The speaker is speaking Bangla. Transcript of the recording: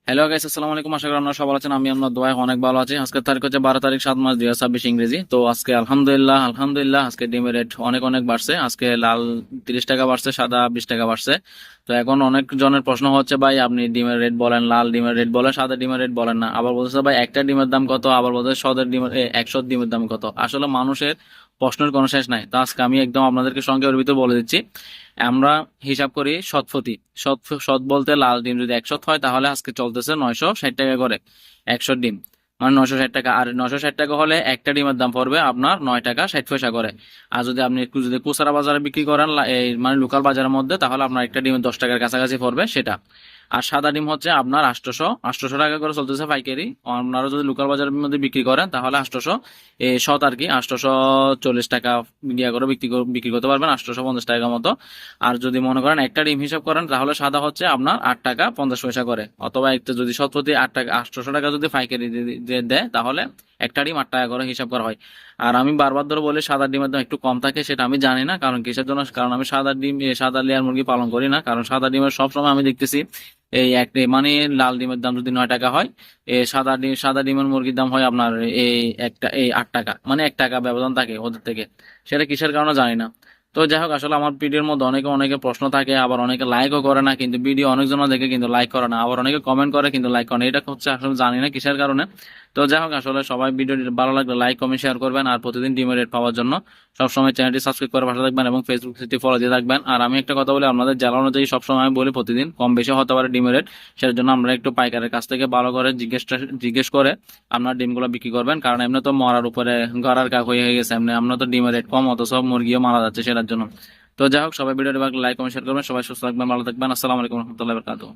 হ্যালো গাইস, আসসালামু আলাইকুম। আশা করি আপনারা সবাই আছেন। আমি আপনার দোয়ায় অনেক ভালো আছি। আজকের তারিখ হচ্ছে 12 তারিখ 7 মাস 2026 ইংরেজি। তো আজকে আলহামদুলিল্লাহ আলহামদুলিল্লাহ আজকে ডিমের রেট অনেক অনেক বাড়ছে। আজকে লাল 30 টাকা বাড়ছে, সাদা 20 টাকা বাড়ছে। তো এখন অনেক জনের প্রশ্ন হচ্ছে, ভাই আপনি ডিমের রেট বলেন, লাল ডিমের রেট বলেন, সাদা ডিমের রেট বলেন না। আবার বলতেছে ভাই একটা ডিমের দাম কত, আবার বলতেছে 100 ডিমের দাম কত। আসলে মানুষের প্রশ্নের কোনো শেষ নাই। তো আজকে আমি একদম আপনাদেরকে সংক্ষেপের ভিতর বলে দিচ্ছি। আমরা হিসাব করি শতপ্রতি। শত বলতে লাল ডিম যদি 100 হয় তাহলে আজকে চলতেছে 960 টাকা করে 100 ডিম, মানে 960 টাকা। আর 960 টাকা হলে একটা ডিমের দাম পড়বে আপনার 9 টাকা 60 পয়সা করে। আর যদি আপনি একটু যদি খুচরা বাজারে বিক্রি করেন, এই মানে লোকাল বাজারের মধ্যে, তাহলে আপনার একটা ডিমের 10 টাকার কাছাকাছি পড়বে সেটা। আর সাদা ডিম হচ্ছে আপনার 800 টাকা করে চলতেছে পাইকারি। আপনারা যদি লোকাল বাজারের মধ্যে বিক্রি করেন তাহলে 800 শত আর কি 840 টাকা দিয়া করে বিক্রি করতে পারবেন, 850 টাকা মতো। আর যদি মনে করেন একটা ডিম হিসাব করেন তাহলে সাদা হচ্ছে আপনার 8 টাকা 50 পয়সা করে। অথবা একটা যদি শতপ্রতি 8 টাকা 800 টাকা যদি পাইকারি দেয় তাহলে একটা ডিম 8 টাকা করে হিসাব করা হয়। আর আমি বারবার ধরে বলি সাদা ডিমের দাম একটু কম থাকে, সেটা আমি জানি না কারণ কিসের জন্য। কারণ আমি সাদা লেয়ার মুরগি পালন করি না। কারণ সাদা ডিমের সবসময় আমি দেখতেছি এই এক মানে লাল ডিমের দাম যদি 9 টাকা হয়, সাদা ডিমের মুরগির দাম হয় আপনার এই একটা 8 টাকা, মানে 1 টাকা ব্যবধান থাকে ওদের থেকে। সেটা কিসের কারণে জানি না। তো যাই হোক, আসলে আমার ভিডিওর মধ্যে অনেকে অনেকে প্রশ্ন থাকে, আবার অনেকে লাইকও করে না, কিন্তু ভিডিও অনেকজন দেখে কিন্তু লাইক করে না, আবার অনেকে কমেন্ট করে কিন্তু লাইক করে না। এটা হচ্ছে আসলে জানি না কিসের কারণে। তো যাই হোক, আসলে সবাই ভিডিও ভালো লাগলে লাইক কমেন্ট শেয়ার করবেন। আর প্রতিদিন ডিমের রেট পাওয়ার জন্য সবসময় চ্যানেলটি সাবস্ক্রাইব করে পাশে থাকবেন এবং ফেসবুক পেজটি ফলো দিয়ে থাকবেন। আর আমি একটা কথা বলি, আপনাদের জেলা অনুযায়ী সবসময় আমি বলি প্রতিদিন কম বেশি হতে পারে ডিমের রেট। সেটার জন্য আমরা একটু পাইকারের কাছ থেকে ভালো করে জিজ্ঞেস করে আপনার ডিমগুলো বিক্রি করবেন। কারণ এমনি তো মরার উপরে গড়ার কাক হয়ে গেছে, এমনি আমরা তো ডিমের রেট কম, অত সব মুরগিও মারা যাচ্ছে সেটার জন্য। তো যাই হোক, সবাই ভিডিওটি লাইক কমেন্ট শেয়ার করবেন। সবাই সুস্থ থাকবেন, ভালো থাকবেন। আসসালামু আলাইকুম রহমতুল্লাহ বরকাতুহ।